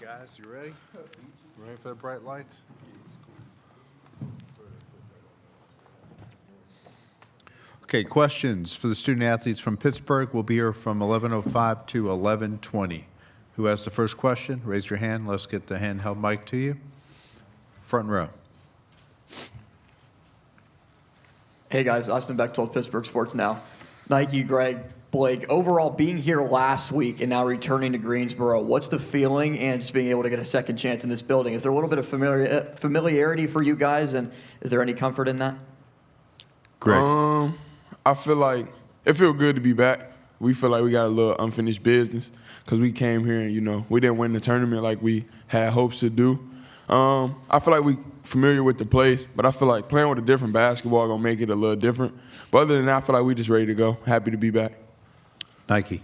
right, guys, you ready? Ready for the bright lights? Okay, questions for the student athletes from Pittsburgh will be here from 11:05 to 11:20. Who has the first question? Raise your hand. Let's get the handheld mic to you. Front row. Hey guys, Austin Bechtold, Pittsburgh Sports Now. Nike, Greg, Blake, overall being here last week and now returning to Greensboro, what's the feeling and just being able to get a second chance in this building? Is there a little bit of familiarity for you guys, and is there any comfort in that? Greg. I feel like it feels good to be back. We feel like we got a little unfinished business because we came here and, we didn't win the tournament like we had hopes to do. I feel like we familiar with the place, but I feel like playing with a different basketball going to make it a little different. But other than that, I feel like we just ready to go. Happy to be back. Nike.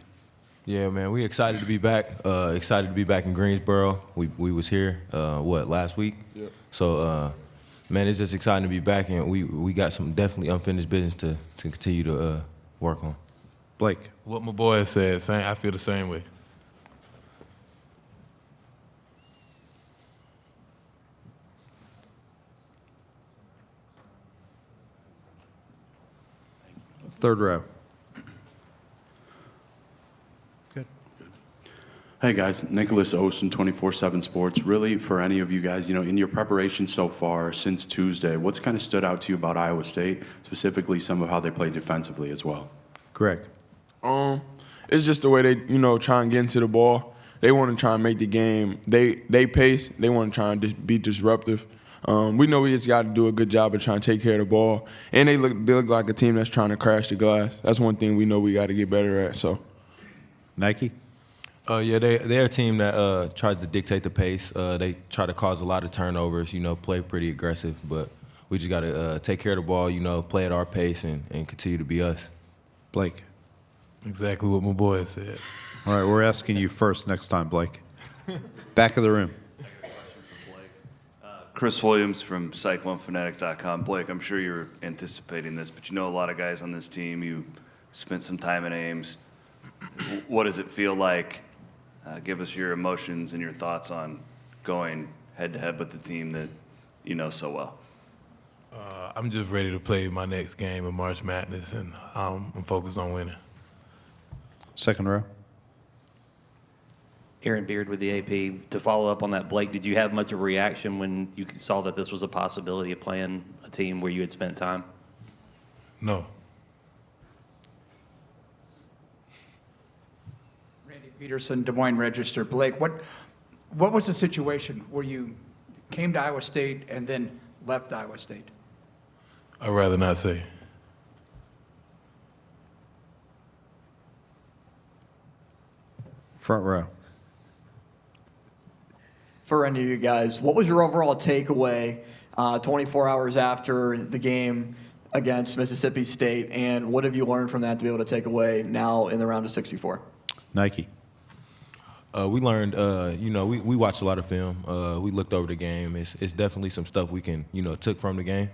Yeah, man, we excited to be back. Excited to be back in Greensboro. We was here, last week? Yep. So, man, it's just exciting to be back, and we got some definitely unfinished business to continue to work on. Blake. What my boy said, I feel the same way. Third row. Good. Hey guys, Nicholas Osen, 24/7 Sports. Really, for any of you guys, in your preparation so far since Tuesday, what's kind of stood out to you about Iowa State, specifically some of how they play defensively as well? Greg. It's just the way they, try and get into the ball. They want to try and make the game. They pace. They want to try and be disruptive. We know we just got to do a good job of trying to take care of the ball. And they look like a team that's trying to crash the glass. That's one thing we know we got to get better at. So, Nike. Yeah, they're a team that tries to dictate the pace. They try to cause a lot of turnovers, play pretty aggressive. But we just got to take care of the ball, play at our pace and continue to be us. Blake. Exactly what my boy said. All right, we're asking you first next time, Blake. Back of the room. Chris Williams from Cyclonephonetic.com. Blake, I'm sure you're anticipating this, but a lot of guys on this team. You spent some time at Ames. What does it feel like? Give us your emotions and your thoughts on going head-to-head with the team that you know so well. I'm just ready to play my next game in March Madness, and I'm focused on winning. Second row. Aaron Beard with the AP. To follow up on that, Blake, did you have much of a reaction when you saw that this was a possibility of playing a team where you had spent time? No. Randy Peterson, Des Moines Register. Blake, what was the situation where you came to Iowa State and then left Iowa State? I'd rather not say. Front row. For any of you guys, what was your overall takeaway 24 hours after the game against Mississippi State, and what have you learned from that to be able to take away now in the round of 64? Nike. We learned, we watched a lot of film. We looked over the game. It's definitely some stuff we can, took from the game.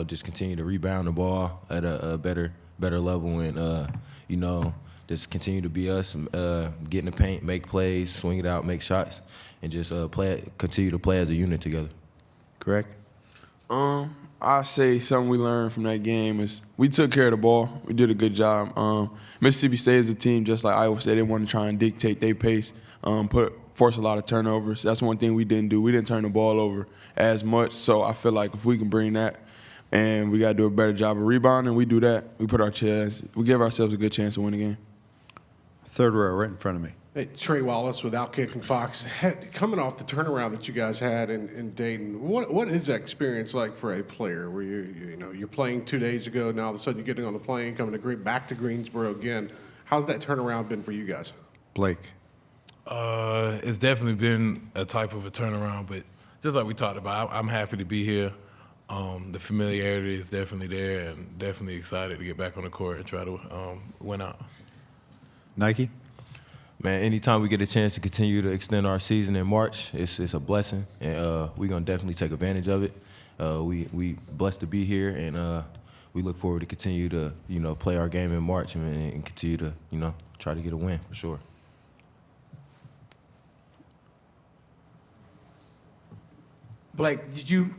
Just continue to rebound the ball at a better level and, just continue to be us, get in the paint, make plays, swing it out, make shots, and just continue to play as a unit together. Greg? I say something we learned from that game is we took care of the ball. We did a good job. Mississippi State is a team just like Iowa State. They want to try and dictate their pace, force a lot of turnovers. That's one thing we didn't do. We didn't turn the ball over as much. So I feel like if we can bring that, and we got to do a better job of rebounding, we do that. We we give ourselves a good chance to win the game. Third row, right in front of me. Hey, Trey Wallace with Outkick and Fox. Coming off the turnaround that you guys had in Dayton, what is that experience like for a player where you're playing 2 days ago, now all of a sudden you're getting on the plane, coming back to Greensboro again? How's that turnaround been for you guys? Blake. It's definitely been a type of a turnaround, but just like we talked about, I'm happy to be here. The familiarity is definitely there, and definitely excited to get back on the court and try to win out. Nike? Man, anytime we get a chance to continue to extend our season in March, it's a blessing, and we're going to definitely take advantage of it. We blessed to be here, and we look forward to continue to, play our game in March and continue to, try to get a win for sure. Blake, do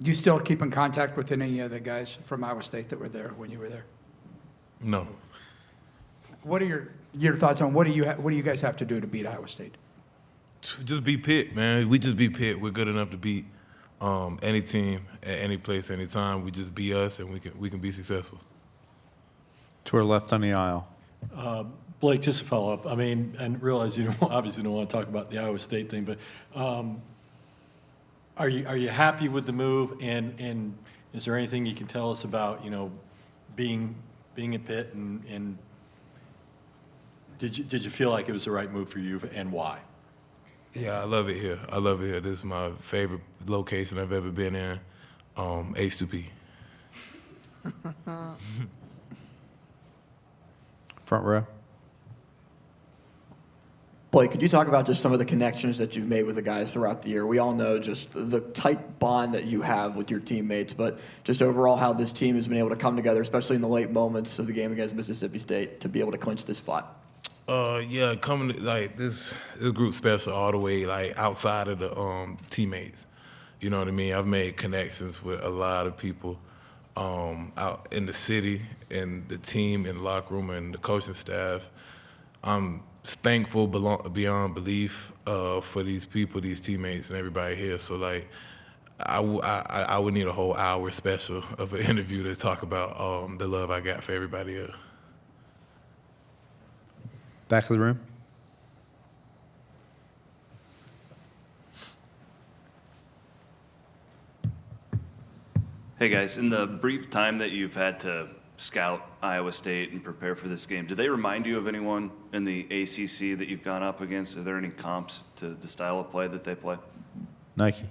you still keep in contact with any of the guys from Iowa State that were there when you were there? No. What are your thoughts on what do you guys have to do to beat Iowa State? Just be Pitt, man. We just be Pitt. We're good enough to beat any team at any place, anytime. We just be us, and we can be successful. To our left on the aisle. Blake, just to follow up, I mean, and realize you obviously don't want to talk about the Iowa State thing, but are you happy with the move? And is there anything you can tell us about, being at Pitt and did you feel like it was the right move for you and why? Yeah, I love it here. I love it here. This is my favorite location I've ever been in. H2P. Front row. Blake, could you talk about just some of the connections that you've made with the guys throughout the year? We all know just the tight bond that you have with your teammates, but just overall how this team has been able to come together, especially in the late moments of the game against Mississippi State, to be able to clinch this spot. Yeah, coming like this group special all the way like outside of the teammates. You know what I mean? I've made connections with a lot of people out in the city, and the team, in the locker room, and the coaching staff. I'm thankful beyond belief for these people, these teammates, and everybody here. So like, I would need a whole hour special of an interview to talk about the love I got for everybody here. Back of the room. Hey guys, in the brief time that you've had to scout Iowa State and prepare for this game, do they remind you of anyone in the ACC that you've gone up against? Are there any comps to the style of play that they play? Nike.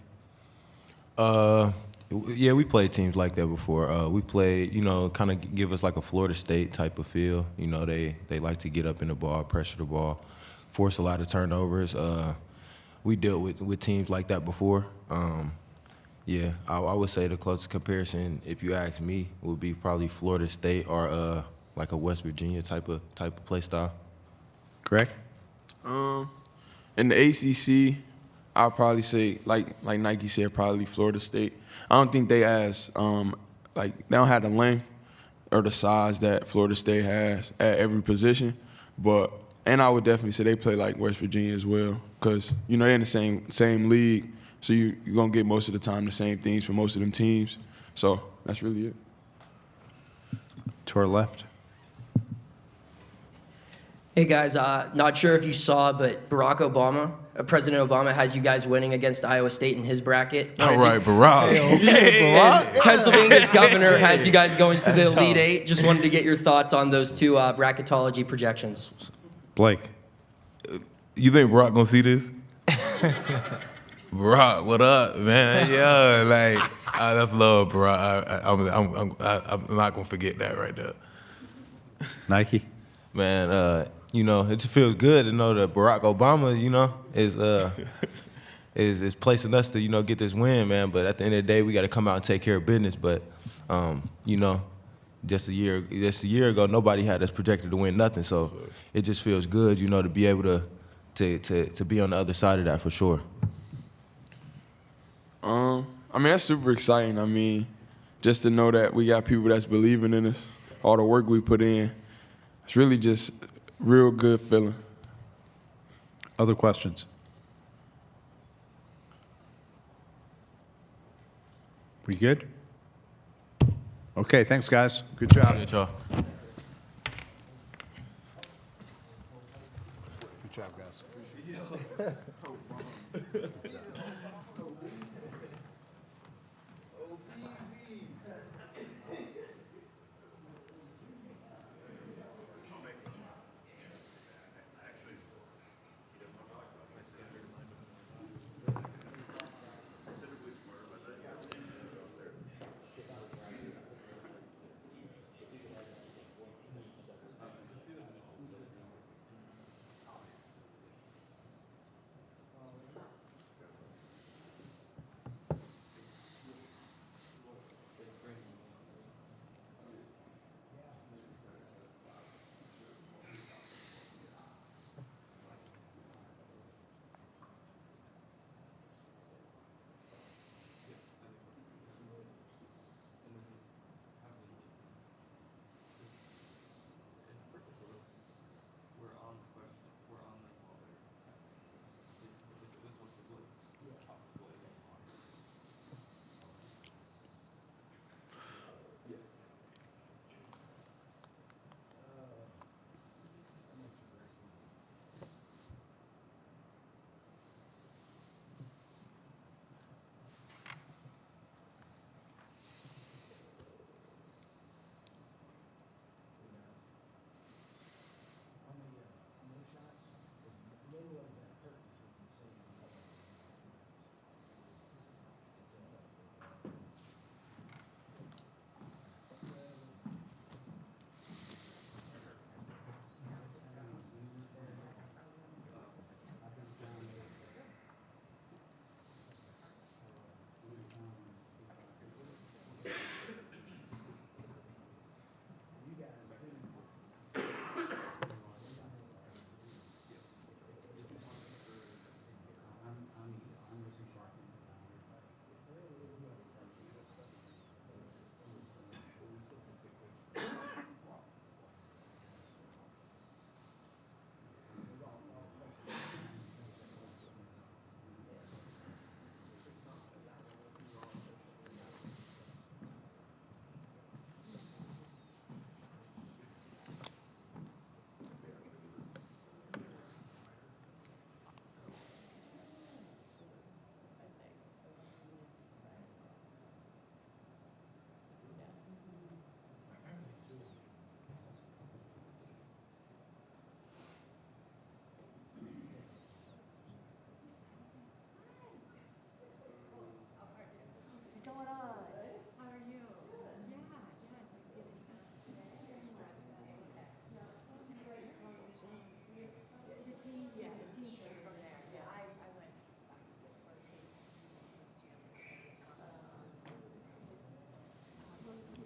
Yeah, we played teams like that before. We played, kind of give us like a Florida State type of feel. They like to get up in the ball, pressure the ball, force a lot of turnovers. We dealt with teams like that before. Yeah, I would say the closest comparison, if you ask me, would be probably Florida State or like a West Virginia type of play style. Greg? In the ACC, I'll probably say, like Nike said, probably Florida State. I don't think they they don't have the length or the size that Florida State has at every position. And I would definitely say they play like West Virginia as well, because they're in the same league, so you're gonna get most of the time the same things from most of them teams. So that's really it. To our left. Hey guys, not sure if you saw, but President Obama has you guys winning against Iowa State in his bracket. All right, Barack. And Pennsylvania's governor has you guys going to the Elite Eight. Just wanted to get your thoughts on those two bracketology projections. Blake. You think Barack gonna see this? Barack, what up, man? Yeah, that's love, Barack. I'm not gonna forget that right there. Nike. Man, it just feels good to know that Barack Obama, is placing us to, get this win, man. But at the end of the day, we got to come out and take care of business. But, just a year ago, nobody had us projected to win nothing. So it just feels good, to be able to be on the other side of that for sure. That's super exciting. Just to know that we got people that's believing in us, all the work we put in. It's really just real good feeling. Other questions? We good? Okay, thanks, guys. Good job. Good y'all. Good job, guys.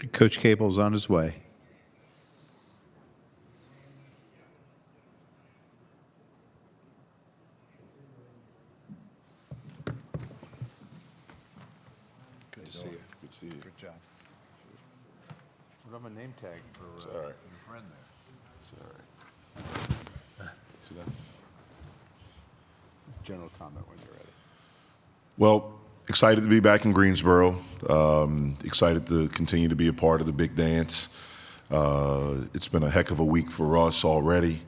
Coach Cable's on his way. Good to see you. Good to see you. Good job. What about my name tag for all right. your friend there? It's all right. See that? General comment when you're ready. Well, excited to be back in Greensboro. Excited to continue to be a part of the big dance. It's been a heck of a week for us already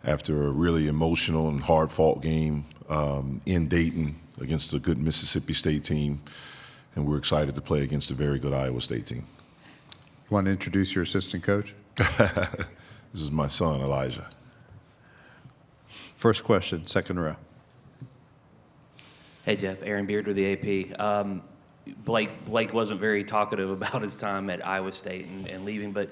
after a really emotional and hard-fought game in Dayton against a good Mississippi State team. And we're excited to play against a very good Iowa State team. You want to introduce your assistant coach? This is my son, Elijah. First question, second row. Hey, Jeff. Aaron Beard with the AP. Blake wasn't very talkative about his time at Iowa State and leaving, but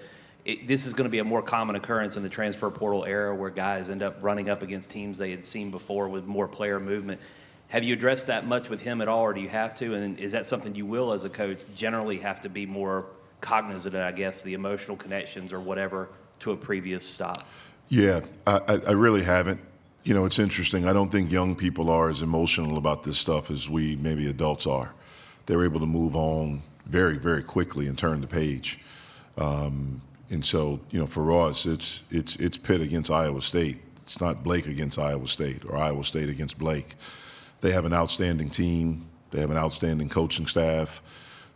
this is going to be a more common occurrence in the transfer portal era where guys end up running up against teams they had seen before with more player movement. Have you addressed that much with him at all, or do you have to? And is that something you will, as a coach, generally have to be more cognizant of, I guess, the emotional connections or whatever to a previous stop? Yeah, I really haven't. You know, it's interesting. I don't think young people are as emotional about this stuff as we maybe adults are. They're able to move on very, very quickly and turn the page. And so, you know, for us, it's Pitt against Iowa State. It's not Blake against Iowa State or Iowa State against Blake. They have an outstanding team. They have an outstanding coaching staff.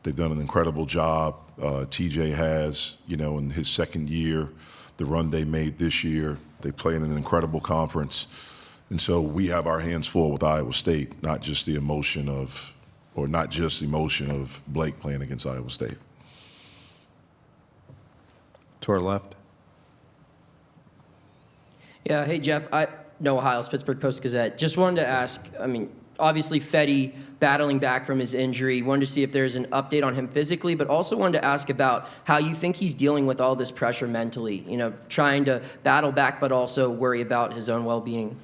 They've done an incredible job. TJ has, you know, in his second year, the run they made this year. They play in an incredible conference. And so we have our hands full with Iowa State, not just the emotion of Blake playing against Iowa State. To our left. Yeah, hey, Jeff. Noah Hiles, Pittsburgh Post-Gazette. Just wanted to ask, I mean, obviously Fetty battling back from his injury. Wanted to see if there's an update on him physically, but also wanted to ask about how you think he's dealing with all this pressure mentally, you know, trying to battle back but also worry about his own well-being.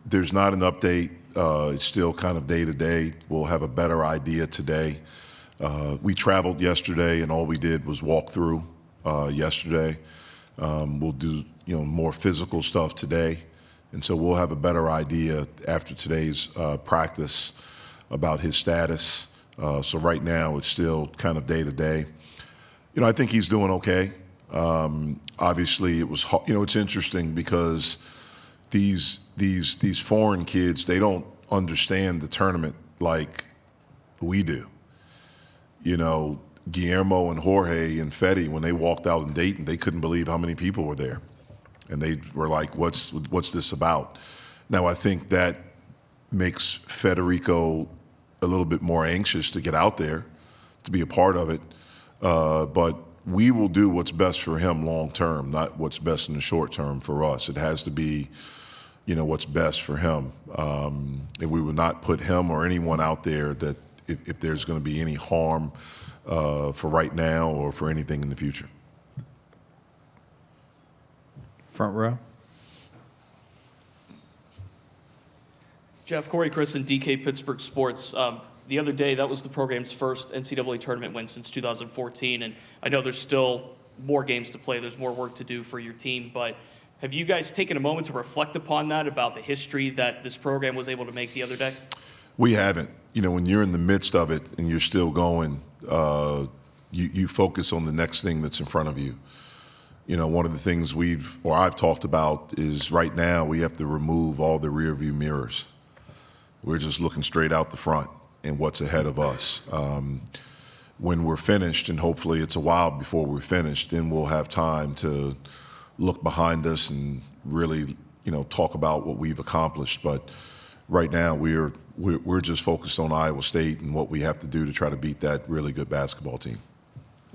There's not an update. It's still kind of day to day. We'll have a better idea today. We traveled yesterday, and all we did was walk through yesterday. We'll do, you know, more physical stuff today. And so we'll have a better idea after today's practice about his status. So right now it's still kind of day to day. You know, I think he's doing okay. Obviously, it was, you know, it's interesting because these foreign kids, they don't understand the tournament like we do. You know, Guillermo and Jorge and Fetty, when they walked out in Dayton, they couldn't believe how many people were there. And they were like, what's this about? Now, I think that makes Federico a little bit more anxious to get out there, to be a part of it. But we will do what's best for him long term, not what's best in the short term for us. It has to be, you know, what's best for him. And we will not put him or anyone out there that if there's going to be any harm for right now or for anything in the future. Front row. Jeff, Corey Christen, DK Pittsburgh Sports. The other day, that was the program's first NCAA tournament win since 2014, and I know there's still more games to play. There's more work to do for your team, but have you guys taken a moment to reflect upon that, about the history that this program was able to make the other day? We haven't. You know, when you're in the midst of it and you're still going, you focus on the next thing that's in front of you. You know, one of the things I've talked about is right now we have to remove all the rear view mirrors. We're just looking straight out the front and what's ahead of us. When we're finished, and hopefully it's a while before we're finished, then we'll have time to look behind us and really, you know, talk about what we've accomplished. But right now we're just focused on Iowa State and what we have to do to try to beat that really good basketball team.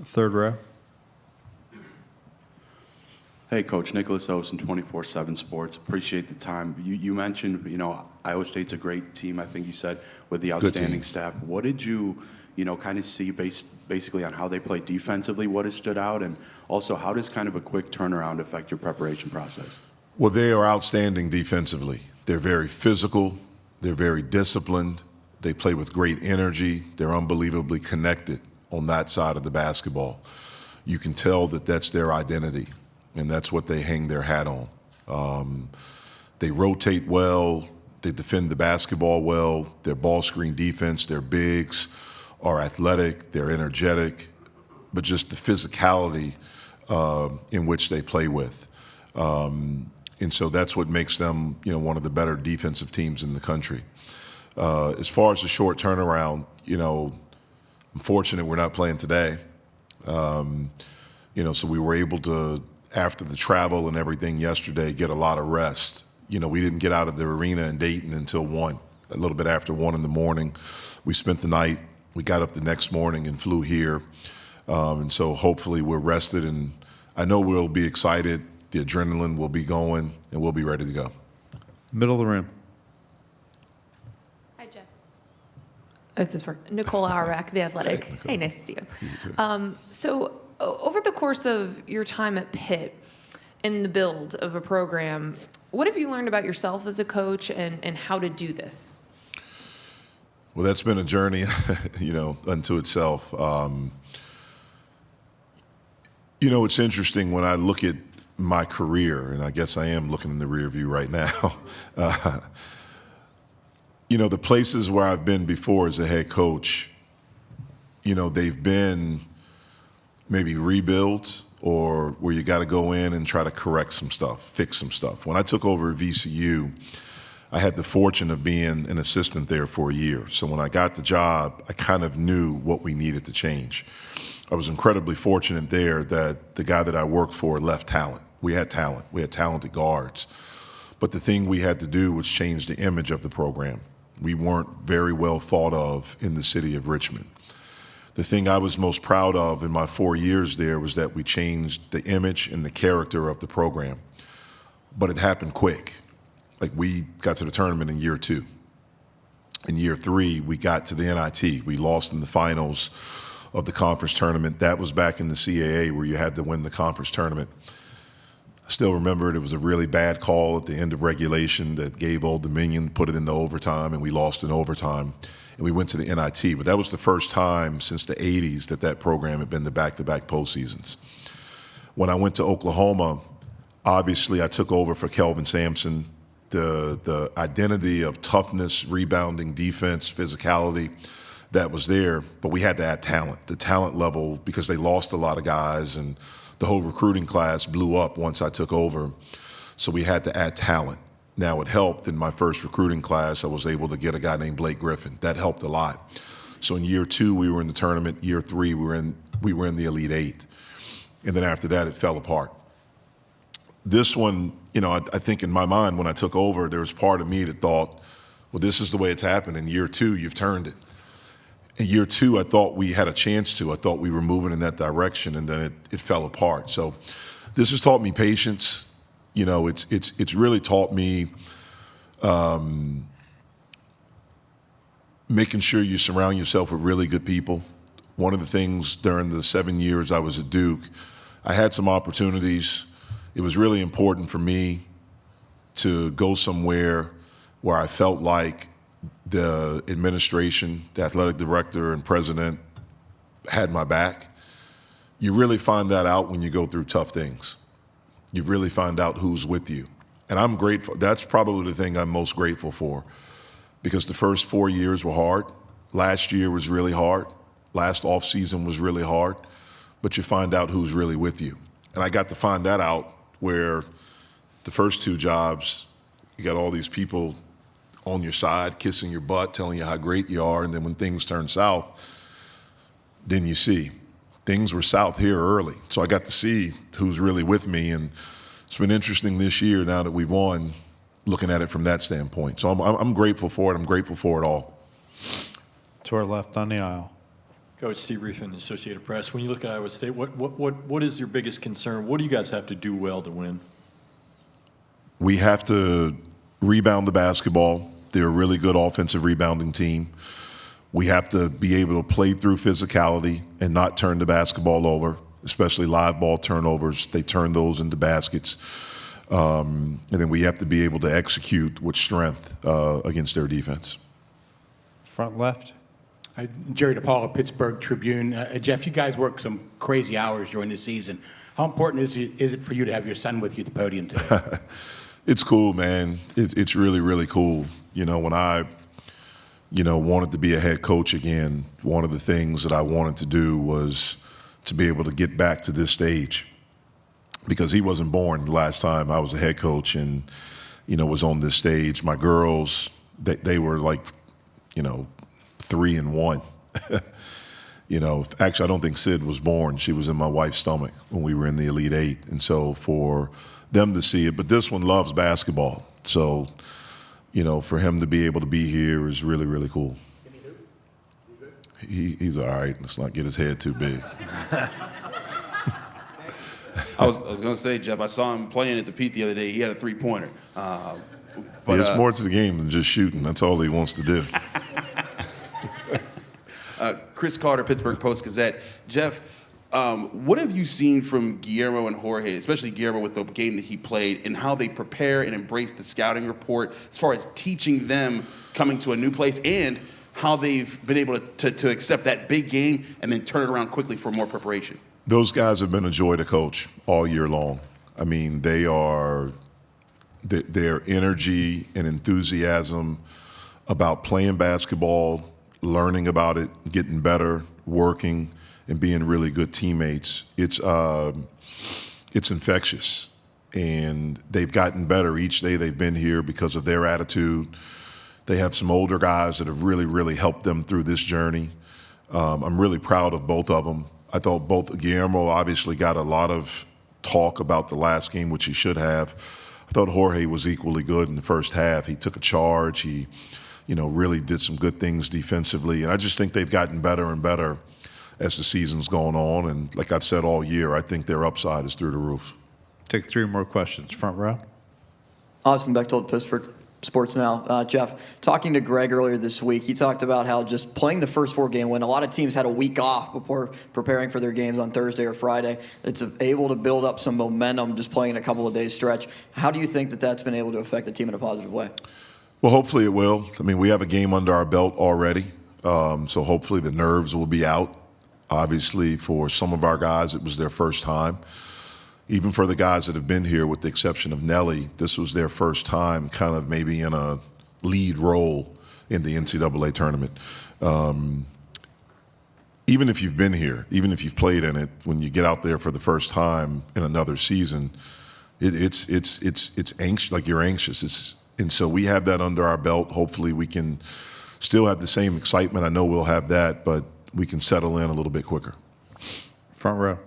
Third row. Hey, Coach, Nicholas Osen, 24/7 Sports. Appreciate the time. You mentioned, you know, Iowa State's a great team, I think you said, with the outstanding staff. What did you know, kind of see basically on how they play defensively? What has stood out? And also, how does kind of a quick turnaround affect your preparation process? Well, they are outstanding defensively. They're very physical. They're very disciplined. They play with great energy. They're unbelievably connected. on that side of the basketball. You can tell that that's their identity, and that's what they hang their hat on. They rotate well. They defend the basketball well. Their ball screen defense, their bigs are athletic. They're energetic, but just the physicality in which they play with. And so that's what makes them, one of the better defensive teams in the country. As far as the short turnaround, I'm fortunate we're not playing today. So we were able to, after the travel and everything yesterday, get a lot of rest. We didn't get out of the arena in Dayton until 1, a little bit after 1 in the morning. We spent the night. We got up the next morning and flew here. And so hopefully we're rested, and I know we'll be excited. The adrenaline will be going, and we'll be ready to go. Middle of the room. Hi, Jeff. This is for Nicole Auerbach, The Athletic. Hey, nice to see you. So over the course of your time at Pitt, in the build of a program, what have you learned about yourself as a coach and how to do this? Well, that's been a journey, unto itself. It's interesting when I look at my career, and I guess I am looking in the rear view right now. The places where I've been before as a head coach, they've been maybe rebuilds or where you got to go in and try to correct some stuff, fix some stuff. When I took over at VCU, I had the fortune of being an assistant there for a year. So when I got the job, I kind of knew what we needed to change. I was incredibly fortunate there that the guy that I worked for left talent. We had talent. We had talented guards. But the thing we had to do was change the image of the program. We weren't very well thought of in the city of Richmond. The thing I was most proud of in my 4 years there was that we changed the image and the character of the program. But it happened quick. Like, we got to the tournament in year 2. In year 3, we got to the NIT. We lost in the finals of the conference tournament. That was back in the CAA where you had to win the conference tournament. I still remember it was a really bad call at the end of regulation that gave Old Dominion, put it into overtime, and we lost in overtime. And we went to the NIT. But that was the first time since the 80s that program had been to back-to-back postseasons. When I went to Oklahoma, obviously I took over for Kelvin Sampson. The identity of toughness, rebounding, defense, physicality, that was there, but we had to add talent. The talent level, because they lost a lot of guys, and the whole recruiting class blew up once I took over, so we had to add talent. Now, it helped in my first recruiting class, I was able to get a guy named Blake Griffin. That helped a lot. So in year 2, we were in the tournament. Year 3, we were in the Elite 8. And then after that, it fell apart. This one, I think in my mind when I took over, there was part of me that thought, well, this is the way it's happened. In year 2, you've turned it. In year 2, I thought we had a chance to. I thought we were moving in that direction, and then it fell apart. So this has taught me patience. It's really taught me making sure you surround yourself with really good people. One of the things during the 7 years I was at Duke, I had some opportunities. It was really important for me to go somewhere where I felt like the administration, the athletic director and president had my back. You really find that out when you go through tough things. You really find out who's with you. And I'm grateful. That's probably the thing I'm most grateful for, because the first 4 years were hard. Last year was really hard. Last off season was really hard. But you find out who's really with you. And I got to find that out where the first 2 jobs, you got all these people on your side, kissing your butt, telling you how great you are, and then when things turn south, then you see. Things were south here early, so I got to see who's really with me, and it's been interesting this year now that we've won, looking at it from that standpoint. So I'm grateful for it. I'm grateful for it all. To our left on the aisle. Coach Steve Reifin, Associated Press. When you look at Iowa State, what is your biggest concern? What do you guys have to do well to win? We have to rebound the basketball. They're a really good offensive rebounding team. We have to be able to play through physicality and not turn the basketball over, especially live ball turnovers. They turn those into baskets. And then we have to be able to execute with strength against their defense. Front left. Jerry DePaula, Pittsburgh Tribune. Jeff, you guys work some crazy hours during the season. How important is it for you to have your son with you at the podium today? It's cool, man. It's really, really cool. When I, wanted to be a head coach again, one of the things that I wanted to do was to be able to get back to this stage, because he wasn't born the last time I was a head coach and, was on this stage. My girls, they were like, 3-1. Actually, I don't think Sid was born. She was in my wife's stomach when we were in the Elite Eight. And so for them to see it, but this one loves basketball. So, for him to be able to be here is really, really cool. He's all right. Let's not get his head too big. I was going to say, Jeff, I saw him playing at the Pitt the other day. He had a three-pointer. But it's more to the game than just shooting. That's all he wants to do. Chris Carter, Pittsburgh Post-Gazette. Jeff, what have you seen from Guillermo and Jorge, especially Guillermo with the game that he played, and how they prepare and embrace the scouting report as far as teaching them coming to a new place, and how they've been able to accept that big game and then turn it around quickly for more preparation? Those guys have been a joy to coach all year long. I mean, their energy and enthusiasm about playing basketball, learning about it, getting better, working, and being really good teammates, it's infectious. And they've gotten better each day they've been here because of their attitude. They have some older guys that have really, really helped them through this journey. I'm really proud of both of them. I thought both Guillermo obviously got a lot of talk about the last game, which he should have. I thought Jorge was equally good in the first half. He took a charge. He, really did some good things defensively. And I just think they've gotten better and better as the season's gone on. And like I've said all year, I think their upside is through the roof. Take 3 more questions. Front row. Austin Bechtold, Pittsburgh Sports Now. Jeff, talking to Greg earlier this week, he talked about how just playing the first 4 game when a lot of teams had a week off before preparing for their games on Thursday or Friday. It's able to build up some momentum just playing a couple of days stretch. How do you think that that's been able to affect the team in a positive way? Well, hopefully it will. I mean, we have a game under our belt already, so hopefully the nerves will be out. Obviously, for some of our guys, it was their first time. Even for the guys that have been here, with the exception of Nelly, this was their first time kind of maybe in a lead role in the NCAA tournament. Even if you've been here, even if you've played in it, when you get out there for the first time in another season, it's anxious, like you're anxious. And so we have that under our belt. Hopefully we can still have the same excitement. I know we'll have that, but we can settle in a little bit quicker. Front row.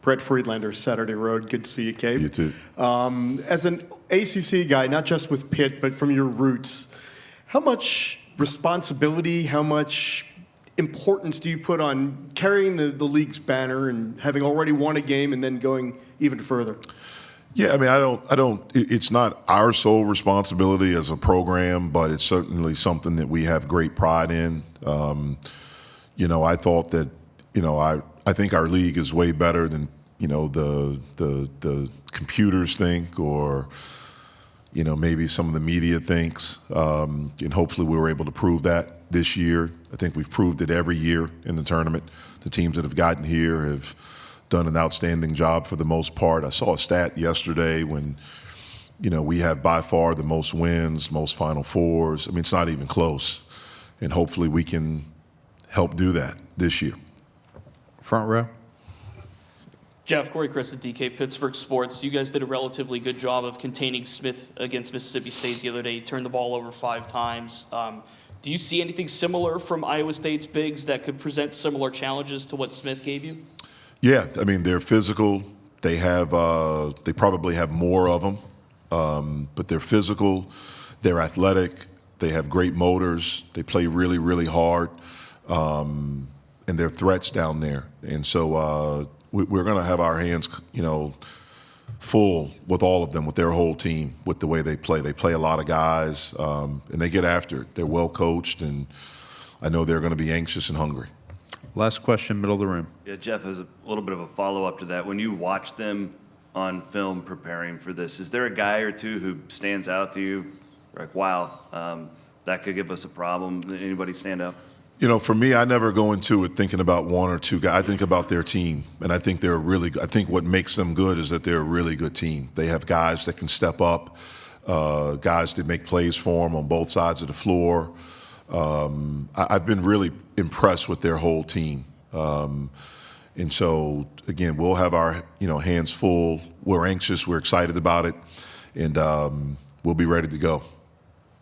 Brett Friedlander, Saturday Road. Good to see you, Cape. You too. As an ACC guy, not just with Pitt, but from your roots, how much responsibility, how much importance do you put on carrying the league's banner and having already won a game and then going even further? Yeah, I mean, it's not our sole responsibility as a program, but it's certainly something that we have great pride in. I thought that, I think our league is way better than, the computers think, or, maybe some of the media thinks. And hopefully we were able to prove that this year. I think we've proved it every year in the tournament. The teams that have gotten here have done an outstanding job for the most part. I saw a stat yesterday when, we have by far the most wins, most Final Fours. I mean, it's not even close. And hopefully we can help do that this year. Front row. Jeff, Corey Chris at DK Pittsburgh Sports. You guys did a relatively good job of containing Smith against Mississippi State the other day. He turned the ball over 5 times. Do you see anything similar from Iowa State's bigs that could present similar challenges to what Smith gave you? Yeah, I mean, they're physical. They probably have more of them, but they're physical. They're athletic. They have great motors. They play really, really hard, and they're threats down there. And so we're going to have our hands, full with all of them, with their whole team, with the way they play. They play a lot of guys, and they get after it. They're well coached, and I know they're going to be anxious and hungry. Last question, middle of the room. Yeah, Jeff, as a little bit of a follow-up to that, when you watch them on film preparing for this, is there a guy or two who stands out to you? Like, wow, that could give us a problem. Anybody stand up? You know, for me, I never go into it thinking about one or two guys. I think about their team, and I think they're really. I think what makes them good is that they're a really good team. They have guys that can step up, guys that make plays for them on both sides of the floor. I've been really impressed with their whole team, and so again, we'll have our hands full. We're anxious. We're excited about it, and we'll be ready to go.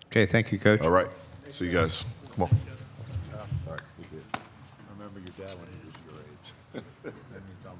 Okay, thank you, Coach. All right, see you guys. Come on. Remember your dad when he was your age. That means I'm